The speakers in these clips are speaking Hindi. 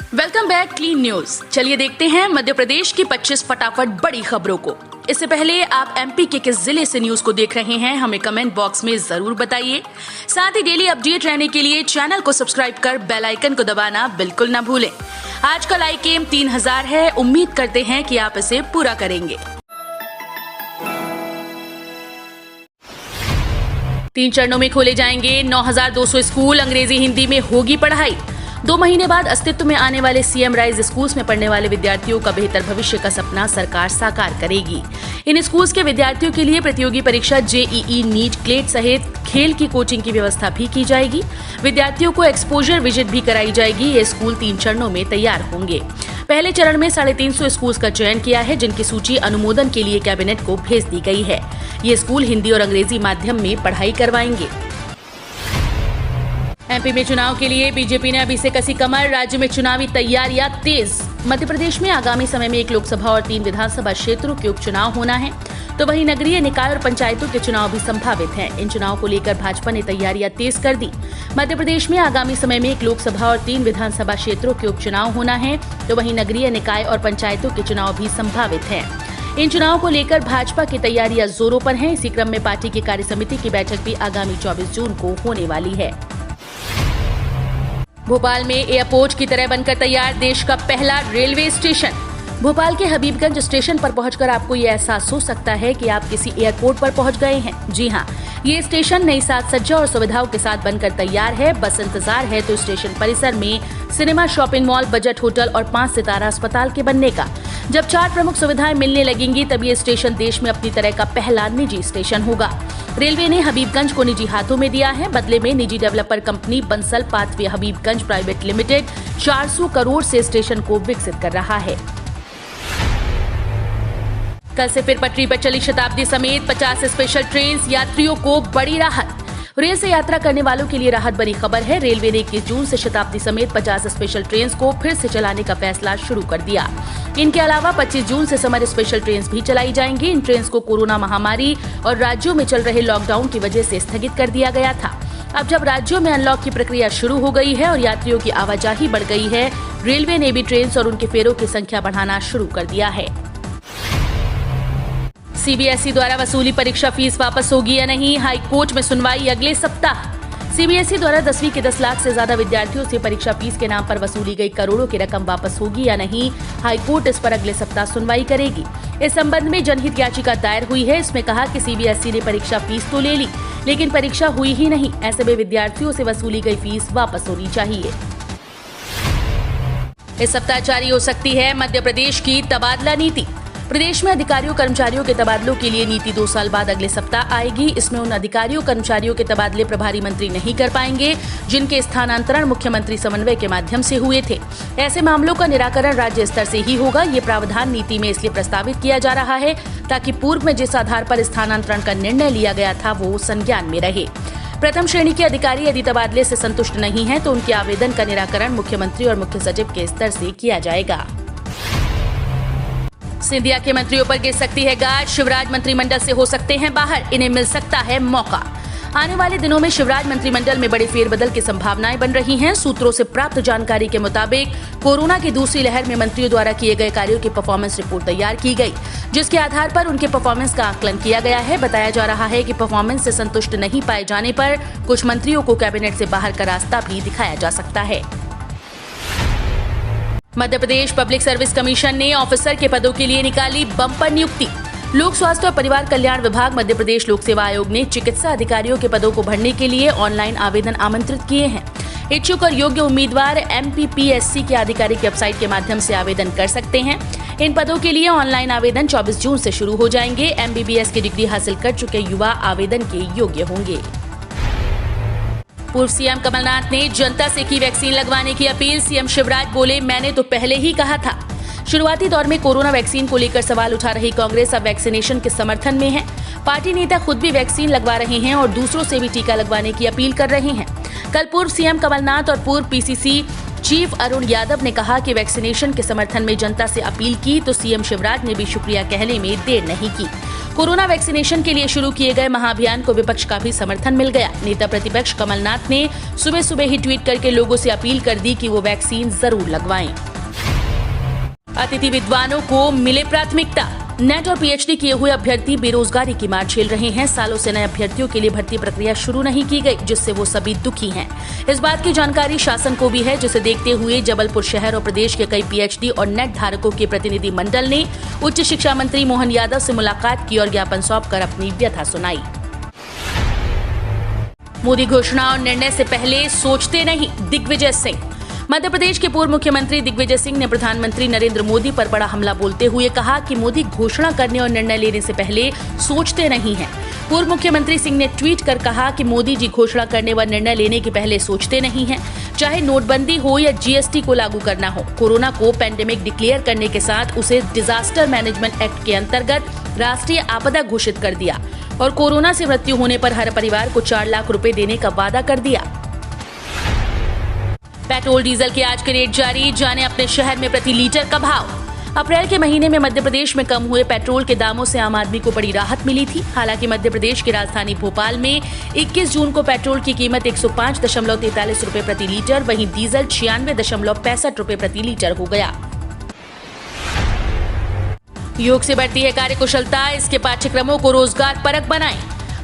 Welcome back clean news. चलिए देखते हैं मध्य प्रदेश की 25 फटाफट बड़ी खबरों को। इससे पहले आप एमपी के किस जिले से न्यूज को देख रहे हैं हमें कमेंट बॉक्स में जरूर बताइए। साथ ही डेली अपडेट रहने के लिए चैनल को सब्सक्राइब कर बेल आइकन को दबाना बिल्कुल न भूलें। आज का लाइक एम 3000 है, उम्मीद करते हैं कि आप इसे पूरा करेंगे। 3 चरणों में खोले जाएंगे 9200 स्कूल, अंग्रेजी हिंदी में होगी पढ़ाई। 2 महीने बाद अस्तित्व में आने वाले सीएम राइज स्कूल्स में पढ़ने वाले विद्यार्थियों का बेहतर भविष्य का सपना सरकार साकार करेगी। इन स्कूल्स के विद्यार्थियों के लिए प्रतियोगी परीक्षा जेईई, नीट, क्लेट सहित खेल की कोचिंग की व्यवस्था भी की जाएगी। विद्यार्थियों को एक्सपोजर विजिट भी कराई जाएगी। ये स्कूल 3 चरणों में तैयार होंगे। पहले चरण में 350 स्कूल्स का चयन किया है, जिनकी सूची अनुमोदन के लिए कैबिनेट को भेज दी गई है। ये स्कूल हिंदी और अंग्रेजी माध्यम में पढ़ाई करवाएंगे। एमपी में चुनाव के लिए बीजेपी ने अभी से कसी कमर, राज्य में चुनावी तैयारियां तेज। मध्य प्रदेश में आगामी समय में 1 लोकसभा और 3 विधानसभा क्षेत्रों के उपचुनाव होना है, तो वहीं नगरीय निकाय और पंचायतों के चुनाव भी संभावित हैं। इन चुनाव को लेकर भाजपा ने तैयारियां तेज कर दी। मध्य प्रदेश में आगामी समय में 1 लोकसभा और 3 विधानसभा क्षेत्रों के उपचुनाव होना है, तो वहीं नगरीय निकाय और पंचायतों के चुनाव भी संभावित हैं। इन चुनाव को लेकर भाजपा की तैयारियां जोरों पर हैं। इसी क्रम में पार्टी की कार्यसमिति की बैठक भी आगामी 24 जून को होने वाली है। भोपाल में एयरपोर्ट की तरह बनकर तैयार देश का पहला रेलवे स्टेशन। भोपाल के हबीबगंज स्टेशन पर पहुंचकर आपको ये एहसास हो सकता है कि आप किसी एयरपोर्ट पर पहुंच गए हैं। जी हां, ये स्टेशन नई साज सज्जा और सुविधाओं के साथ बनकर तैयार है। बस इंतजार है तो स्टेशन परिसर में cinema, shopping mall, budget hotel और 5 सितारा अस्पताल के बनने का। जब 4 प्रमुख सुविधाएं मिलने लगेंगी तब ये स्टेशन देश में अपनी तरह का पहला निजी स्टेशन होगा। रेलवे ने हबीबगंज को निजी हाथों में दिया है। बदले में निजी developer company Bansal pathway Habibganj private limited 400 crore से स्टेशन को विकसित कर रहा है। कल से फिर पटरी पर चली शताब्दी समेत 50 स्पेशल ट्रेन, यात्रियों को बड़ी राहत। रेल से यात्रा करने वालों के लिए राहत बड़ी खबर है। रेलवे ने 21 जून से शताब्दी समेत 50 स्पेशल ट्रेन को फिर से चलाने का फैसला शुरू कर दिया। इनके अलावा 25 जून से समर स्पेशल ट्रेन भी चलाई जाएंगी। इन ट्रेन को कोरोना महामारी और राज्यों में चल रहे लॉकडाउन की वजह से स्थगित कर दिया गया था। अब जब राज्यों में अनलॉक की प्रक्रिया शुरू हो गई है और यात्रियों की आवाजाही बढ़ गई है, रेलवे ने भी ट्रेन और उनके फेरों की संख्या बढ़ाना शुरू कर दिया है। सीबीएसई द्वारा वसूली परीक्षा फीस वापस होगी या नहीं, हाई कोर्ट में सुनवाई अगले सप्ताह। सीबीएसई द्वारा 10वीं के 10 लाख से ज्यादा विद्यार्थियों से परीक्षा फीस के नाम पर वसूली गई करोड़ों की रकम वापस होगी या नहीं, हाई कोर्ट इस पर अगले सप्ताह सुनवाई करेगी। इस संबंध में जनहित याचिका दायर हुई है। इसमें कहा कि सीबीएसई ने परीक्षा फीस तो ले ली, लेकिन परीक्षा हुई ही नहीं। ऐसे में विद्यार्थियों से वसूली गई फीस वापस होनी चाहिए। इस सप्ताह जारी हो सकती है मध्य प्रदेश की तबादला नीति। प्रदेश में अधिकारियों कर्मचारियों के तबादलों के लिए नीति 2 साल बाद अगले सप्ताह आएगी। इसमें उन अधिकारियों कर्मचारियों के तबादले प्रभारी मंत्री नहीं कर पाएंगे जिनके स्थानांतरण मुख्यमंत्री समन्वय के माध्यम से हुए थे। ऐसे मामलों का निराकरण राज्य स्तर से ही होगा। ये प्रावधान नीति में इसलिए प्रस्तावित किया जा रहा है ताकि पूर्व में जिस आधार पर स्थानांतरण का निर्णय लिया गया था वो संज्ञान में रहे। प्रथम श्रेणी के अधिकारी यदि तबादले से संतुष्ट नहीं है तो उनके आवेदन का निराकरण मुख्यमंत्री और मुख्य सचिव के स्तर से किया जाएगा। सिंधिया के मंत्रियों पर गिर सकती है गाज, शिवराज मंत्रिमंडल से हो सकते हैं बाहर, इन्हें मिल सकता है मौका। आने वाले दिनों में शिवराज मंत्रिमंडल में बड़े फेरबदल की संभावनाएं बन रही हैं। सूत्रों से प्राप्त जानकारी के मुताबिक कोरोना की दूसरी लहर में मंत्रियों द्वारा किए गए कार्यों की परफॉर्मेंस रिपोर्ट तैयार की गई, जिसके आधार पर उनके परफॉर्मेंस का आकलन किया गया है। बताया जा रहा है कि परफॉर्मेंस से संतुष्ट नहीं पाए जाने पर कुछ मंत्रियों को कैबिनेट से बाहर का रास्ता भी दिखाया जा सकता है। Madhya Pradesh public service commission ने ऑफिसर के पदों के लिए निकाली बम्पर नियुक्ति। लोक स्वास्थ्य और परिवार कल्याण विभाग मध्य प्रदेश लोक सेवा आयोग ने चिकित्सा अधिकारियों के पदों को भरने के लिए ऑनलाइन आवेदन आमंत्रित किए हैं। इच्छुक और योग्य उम्मीदवार MPPSC की आधिकारिक वेबसाइट के माध्यम से आवेदन कर सकते हैं। इन पदों के लिए ऑनलाइन आवेदन 24 जून से शुरू हो जाएंगे। MBBS की डिग्री हासिल कर चुके युवा आवेदन के योग्य होंगे। पूर्व सीएम कमलनाथ ने जनता से की वैक्सीन लगवाने की अपील। सीएम शिवराज बोले, मैंने तो पहले ही कहा था। शुरुआती दौर में कोरोना वैक्सीन को लेकर सवाल उठा रही कांग्रेस अब वैक्सीनेशन के समर्थन में है। पार्टी नेता खुद भी वैक्सीन लगवा रहे हैं और दूसरों से भी टीका लगवाने की अपील कर रहे हैं। कल पूर्व सीएम कमलनाथ और पूर्व PCC चीफ अरुण यादव ने कहा कि वैक्सीनेशन के समर्थन में जनता से अपील की तो सीएम शिवराज ने भी शुक्रिया कहने में देर नहीं की। कोरोना वैक्सीनेशन के लिए शुरू किए गए महाअभियान को विपक्ष का भी समर्थन मिल गया। नेता प्रतिपक्ष कमलनाथ ने सुबह सुबह ही ट्वीट करके लोगों से अपील कर दी कि वो वैक्सीन जरूर लगवाएं। अतिथि विद्वानों को मिले प्राथमिकता। नेट और पीएचडी किए हुए अभ्यर्थी बेरोजगारी की मार झेल रहे हैं। सालों से नए अभ्यर्थियों के लिए भर्ती प्रक्रिया शुरू नहीं की गई, जिससे वो सभी दुखी हैं। इस बात की जानकारी शासन को भी है, जिसे देखते हुए जबलपुर शहर और प्रदेश के कई पीएचडी और नेट धारकों के प्रतिनिधि मंडल ने उच्च शिक्षा मंत्री मोहन यादव से मुलाकात की और ज्ञापन सौंपकर अपनी व्यथा सुनाई। मोदी घोषणा और निर्णय से पहले सोचते नहीं, दिग्विजय सिंह। मध्य प्रदेश के पूर्व मुख्यमंत्री दिग्विजय सिंह ने प्रधानमंत्री नरेंद्र मोदी पर बड़ा हमला बोलते हुए कहा कि मोदी घोषणा करने और निर्णय लेने से पहले सोचते नहीं हैं। पूर्व मुख्यमंत्री सिंह ने ट्वीट कर कहा कि मोदी जी घोषणा करने व निर्णय लेने के पहले सोचते नहीं हैं। चाहे नोटबंदी हो या जीएसटी को लागू करना हो, कोरोना को पैंडेमिक डिक्लेयर करने के साथ उसे डिजास्टर मैनेजमेंट एक्ट के अंतर्गत राष्ट्रीय आपदा घोषित कर दिया और कोरोना से मृत्यु होने पर हर परिवार को 4 लाख रुपए देने का वादा कर दिया। पेट्रोल डीजल के आज के रेट जारी, जाने अपने शहर में प्रति लीटर का भाव। अप्रैल के महीने में मध्य प्रदेश में कम हुए पेट्रोल के दामों से आम आदमी को बड़ी राहत मिली थी। हालांकि मध्य प्रदेश की राजधानी भोपाल में 21 जून को पेट्रोल की कीमत 105.43 रुपए प्रति लीटर, वहीं डीजल 96.65 रुपए प्रति लीटर हो गया। योग से बढ़ती है कार्यकुशलता, इसके पाठ्यक्रमों को रोजगार परक बनाएं।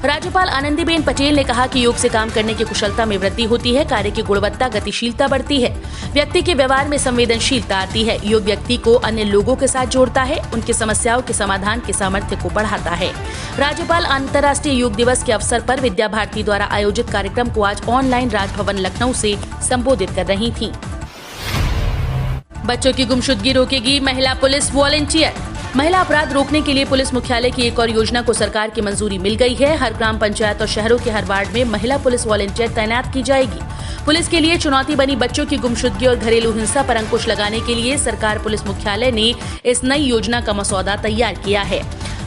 राज्यपाल आनंदीबेन पटेल ने कहा कि योग से काम करने की कुशलता में वृद्धि होती है, कार्य की गुणवत्ता, गतिशीलता बढ़ती है, व्यक्ति के व्यवहार में संवेदनशीलता आती है। योग व्यक्ति को अन्य लोगों के साथ जोड़ता है, उनकी समस्याओं के समाधान के सामर्थ्य को बढ़ाता है। राज्यपाल अंतर्राष्ट्रीय योग दिवस के अवसर पर विद्या भारती द्वारा आयोजित कार्यक्रम को आज ऑनलाइन राजभवन लखनऊ से संबोधित कर रही थी। बच्चों की गुमशुदगी रोकेगी महिला पुलिस वॉलंटियर। महिला अपराध रोकने के लिए पुलिस मुख्यालय की एक और योजना को सरकार की मंजूरी मिल गई है। हर ग्राम पंचायत और शहरों के हर वार्ड में महिला पुलिस वॉलंटियर तैनात की जाएगी। पुलिस के लिए चुनौती बनी बच्चों की गुमशुदगी और घरेलू हिंसा पर अंकुश लगाने के लिए सरकार पुलिस मुख्यालय ने इस नई योजना का मसौदा तैयार किया है।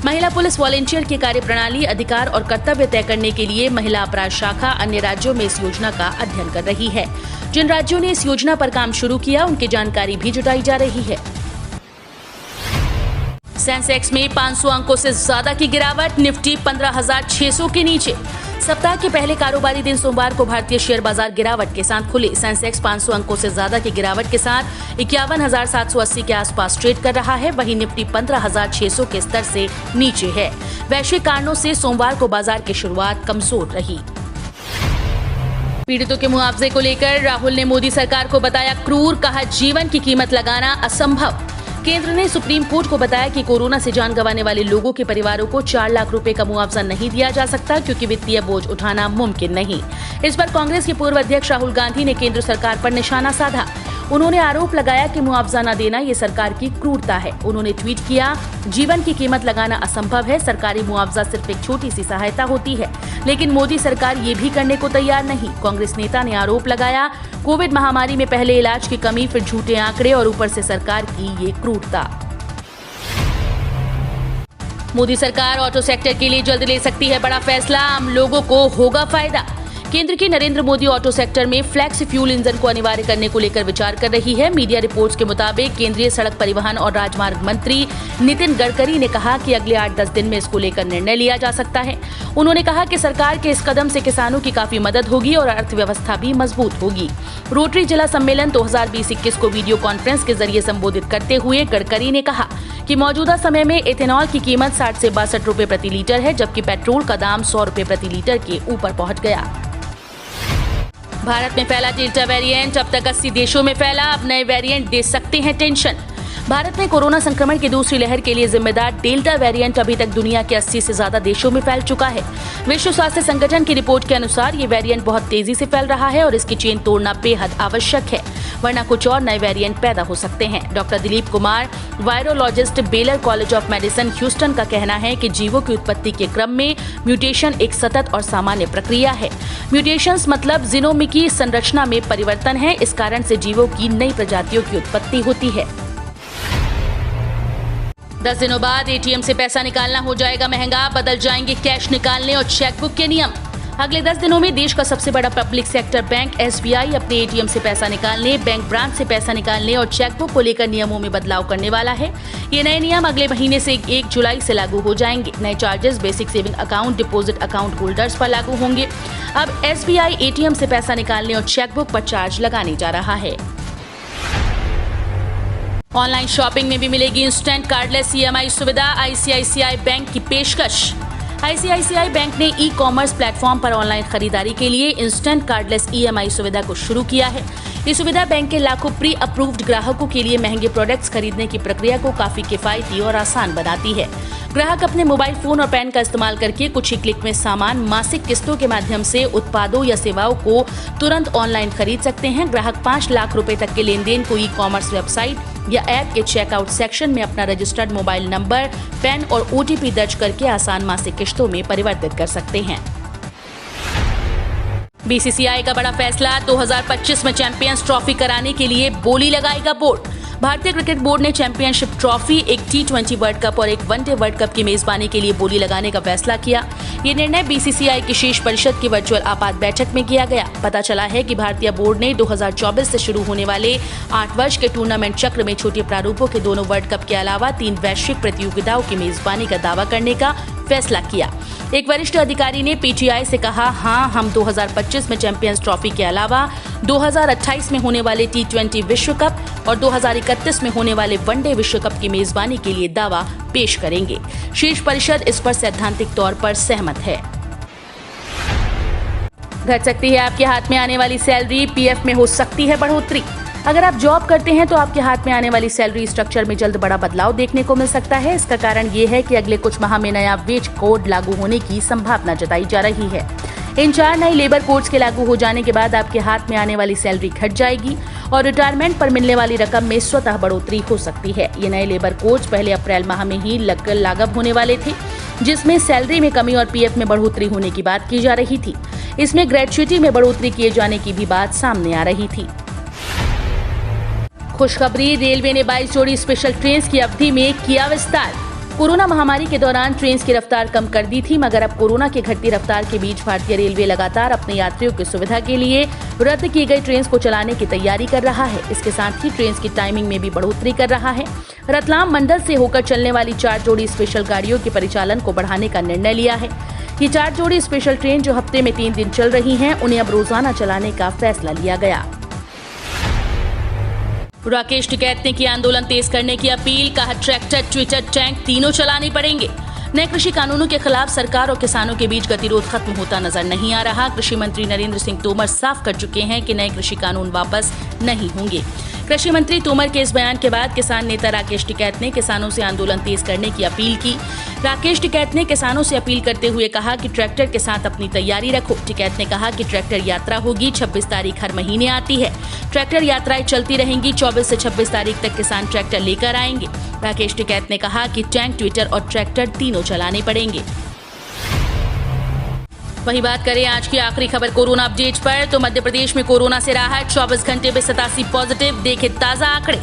महिला पुलिस वॉलंटियर की कार्यप्रणाली, अधिकार और कर्तव्य तय करने के लिए महिला अपराध शाखा अन्य राज्यों में इस योजना का अध्ययन कर रही है। जिन राज्यों ने इस योजना पर काम शुरू किया, उनकी जानकारी भी जुटाई जा रही है। सेंसेक्स में 500 अंकों से ज्यादा की गिरावट, निफ्टी 15,600 के नीचे। सप्ताह के पहले कारोबारी दिन सोमवार को भारतीय शेयर बाजार गिरावट के साथ खुले। सेंसेक्स 500 अंकों से ज्यादा की गिरावट के साथ 51,780 के आसपास ट्रेड कर रहा है, वहीं निफ्टी 15,600 के स्तर से नीचे है। वैश्विक कारणों से सोमवार को बाजार की शुरुआत कमजोर रही। पीड़ितों के मुआवजे को लेकर राहुल ने मोदी सरकार को बताया क्रूर, कहा जीवन की कीमत लगाना असंभव। केंद्र ने सुप्रीम कोर्ट को बताया कि कोरोना से जान गंवाने वाले लोगों के परिवारों को 4 लाख रुपए का मुआवजा नहीं दिया जा सकता, क्योंकि वित्तीय बोझ उठाना मुमकिन नहीं। इस पर कांग्रेस के पूर्व अध्यक्ष राहुल गांधी ने केंद्र सरकार पर निशाना साधा। उन्होंने आरोप लगाया कि मुआवजा न देना ये सरकार की क्रूरता है। उन्होंने ट्वीट किया, जीवन की कीमत लगाना असंभव है, सरकारी मुआवजा सिर्फ एक छोटी सी सहायता होती है, लेकिन मोदी सरकार ये भी करने को तैयार नहीं। कांग्रेस नेता ने आरोप लगाया, कोविड महामारी में पहले इलाज की कमी, फिर झूठे आंकड़े और ऊपर से सरकार की ये क्रूरता। मोदी सरकार ऑटो सेक्टर के लिए जल्द ले सकती है बड़ा फैसला, आम लोगों को होगा फायदा। केंद्र की नरेंद्र मोदी ऑटो सेक्टर में फ्लैक्स फ्यूल इंजन को अनिवार्य करने को लेकर विचार कर रही है। मीडिया रिपोर्ट्स के मुताबिक केंद्रीय सड़क परिवहन और राजमार्ग मंत्री नितिन गडकरी ने कहा कि अगले 8-10 दिन में इसको लेकर निर्णय लिया जा सकता है। उन्होंने कहा कि सरकार के इस कदम से किसानों की काफी मदद होगी और अर्थव्यवस्था भी मजबूत होगी। रोटरी जिला सम्मेलन 2020-21 को वीडियो कॉन्फ्रेंस के जरिए संबोधित करते हुए गडकरी ने कहा कि मौजूदा समय में इथेनॉल की कीमत 60 से 62 रुपए प्रति लीटर है, जबकि पेट्रोल का दाम 100 रुपए प्रति लीटर के ऊपर पहुंच गया। भारत में फैला डेल्टा वेरिएंट, अब तक 80 देशों में फैला, अब नए वेरिएंट दे सकते हैं टेंशन। भारत में कोरोना संक्रमण की दूसरी लहर के लिए जिम्मेदार डेल्टा वेरिएंट अभी तक दुनिया के 80 से ज्यादा देशों में फैल चुका है। विश्व स्वास्थ्य संगठन की रिपोर्ट के अनुसार ये वेरिएंट बहुत तेजी से फैल रहा है और इसकी चेन तोड़ना बेहद आवश्यक है, वरना कुछ और नए वेरिएंट पैदा हो सकते हैं। Doctor Dilip Kumar, virologist, baler college of medicine, Houston का कहना है कि जीवों की उत्पत्ति के क्रम में म्यूटेशन एक सतत और सामान्य प्रक्रिया है। म्यूटेशंस मतलब जीनोमिकी संरचना में परिवर्तन है। इस कारण से जीवों की नई प्रजातियों की उत्पत्ति होती है। 10 दिनों बाद एटीएम से पैसा निकालना हो जाएगा महंगा, बदल जाएंगे कैश निकालने और चेकबुक के नियम। अगले 10 दिनों में देश का सबसे बड़ा पब्लिक सेक्टर बैंक SBI अपने ATM से पैसा निकालने, बैंक ब्रांच से पैसा निकालने और चेकबुक को लेकर नियमों में बदलाव करने वाला है। ये नए नियम अगले महीने से 1 जुलाई से लागू हो जाएंगे। नए charges basic saving account, deposit account holders पर लागू होंगे। अब SBI ATM से पैसा निकालने और चेकबुक पर चार्ज लगाने जा रहा है। ऑनलाइन शॉपिंग में भी मिलेगी इंस्टेंट कार्डलेस EMI सुविधा। ICICI बैंक की पेशकश। ICICI बैंक ने ई-कॉमर्स प्लेटफॉर्म पर ऑनलाइन खरीदारी के लिए इंस्टेंट कार्डलेस EMI सुविधा को शुरू किया है। ये सुविधा बैंक के लाखों प्री अप्रूव्ड ग्राहकों के लिए महंगे प्रोडक्ट्स खरीदने की प्रक्रिया को काफी किफायती और आसान बनाती है। ग्राहक अपने मोबाइल फोन और पैन का इस्तेमाल करके कुछ ही क्लिक में सामान मासिक किस्तों के माध्यम से उत्पादों या सेवाओं को तुरंत ऑनलाइन खरीद सकते हैं। ग्राहक 5 लाख रुपए तक के लेन देन को ई-कॉमर्स वेबसाइट या ऐप के चेकआउट सेक्शन में अपना रजिस्टर्ड मोबाइल नंबर, पैन और OTP दर्ज करके आसान मासिक किस्तों में परिवर्तित कर सकते हैं। BCCI का बड़ा फैसला, 2025 में चैंपियंस ट्रॉफी कराने के लिए बोली लगाएगा बोर्ड। भारतीय क्रिकेट बोर्ड ने चैंपियनशिप ट्रॉफी, एक T20 वर्ल्ड कप और एक वनडे वर्ल्ड कप की मेजबानी के लिए बोली लगाने का फैसला किया। ये निर्णय BCCI की शीर्ष परिषद की वर्चुअल आपात बैठक में किया गया। पता चला है कि भारतीय बोर्ड ने 2024 से शुरू होने वाले 8 वर्ष के टूर्नामेंट चक्र में छोटे प्रारूपों के दोनों वर्ल्ड कप के अलावा 3 वैश्विक प्रतियोगिताओं की मेजबानी का दावा करने का फैसला किया। एक वरिष्ठ अधिकारी ने PTI से कहा, हाँ, हम 2025 में चैंपियंस ट्रॉफी के अलावा 2028 में होने वाले T20 विश्व कप और 2031 में होने वाले वनडे विश्व कप की मेजबानी के लिए दावा पेश करेंगे। शीर्ष परिषद इस पर सैद्धांतिक तौर पर सहमत है। घट सकती है आपके हाथ में आने वाली सैलरी, PF में हो सकती है बढ़ोतरी। अगर आप जॉब करते हैं तो आपके हाथ में आने वाली सैलरी स्ट्रक्चर में जल्द बड़ा बदलाव देखने को मिल सकता है। इसका कारण ये है कि अगले कुछ माह में नया वेज कोड लागू होने की संभावना जताई जा रही है। इन 4 नए लेबर कोड्स के लागू हो जाने के बाद आपके हाथ में आने वाली सैलरी घट जाएगी और रिटायरमेंट पर मिलने वाली रकम में स्वतः बढ़ोतरी हो सकती है। ये नए लेबर कोड्स पहले अप्रैल माह में ही लागू होने वाले थे, जिसमें सैलरी में कमी और PF में बढ़ोतरी होने की बात की जा रही थी। इसमें ग्रेच्युटी में बढ़ोतरी किए जाने की भी बात सामने आ रही थी। खुशखबरी, रेलवे ने 22 जोड़ी स्पेशल ट्रेन की अवधि में किया विस्तार। कोरोना महामारी के दौरान ट्रेन की रफ्तार कम कर दी थी, मगर अब कोरोना की घटती रफ्तार के बीच भारतीय रेलवे लगातार अपने यात्रियों की सुविधा के लिए रद्द की गई ट्रेन को चलाने की तैयारी कर रहा है। इसके साथ ही ट्रेन की टाइमिंग में भी बढ़ोतरी कर रहा है। रतलाम मंडल से होकर चलने वाली 4 जोड़ी स्पेशल गाड़ियों के परिचालन को बढ़ाने का निर्णय लिया है। ये 4 जोड़ी स्पेशल ट्रेन जो हफ्ते में 3 दिन चल रही हैं, उन्हें अब रोजाना चलाने का फैसला लिया गया। राकेश टिकैत ने की आंदोलन तेज करने की अपील, कहा ट्रैक्टर, ट्विटर, टैंक तीनों चलाने पड़ेंगे। नए कृषि कानूनों के खिलाफ सरकार और किसानों के बीच गतिरोध खत्म होता नजर नहीं आ रहा। कृषि मंत्री नरेंद्र सिंह तोमर साफ कर चुके हैं कि नए कृषि कानून वापस नहीं होंगे। कृषि मंत्री तोमर के इस बयान के बाद किसान नेता राकेश टिकैत ने किसानों से आंदोलन तेज करने की अपील की। राकेश टिकैत ने किसानों से अपील करते हुए कहा कि ट्रैक्टर के साथ अपनी तैयारी रखो। टिकैत ने कहा कि ट्रैक्टर यात्रा होगी, 26 तारीख हर महीने आती है। ट्रैक्टर यात्राएं चलती रहेंगी, 24 से 26 तारीख तक किसान ट्रैक्टर लेकर आएंगे। राकेश टिकैत ने कहा कि टैंक, ट्विटर और ट्रैक्टर तीनों चलाने पड़ेंगे। वहीं बात करें आज की आखिरी खबर कोरोना अपडेट पर, तो मध्य प्रदेश में कोरोना से राहत, 24 घंटे में 87 पॉजिटिव। देखे ताजा आंकड़े।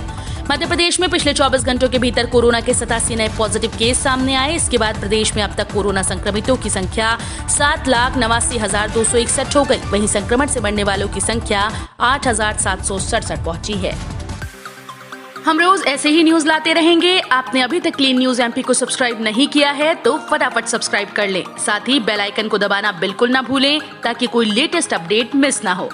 मध्य प्रदेश में पिछले 24 घंटों के भीतर कोरोना के 87 नए पॉजिटिव केस सामने आए। इसके बाद प्रदेश में अब तक कोरोना संक्रमितों की संख्या 7,89,261 हो गई। वहीं संक्रमण से मरने वालों की संख्या 8,767 पहुंची है। हम रोज ऐसे ही न्यूज लाते रहेंगे। आपने अभी तक क्लीन न्यूज MP को सब्सक्राइब नहीं किया है तो फटाफट सब्सक्राइब कर लें। साथ ही बेल आइकन को दबाना बिल्कुल ना भूलें ताकि कोई लेटेस्ट अपडेट मिस ना हो।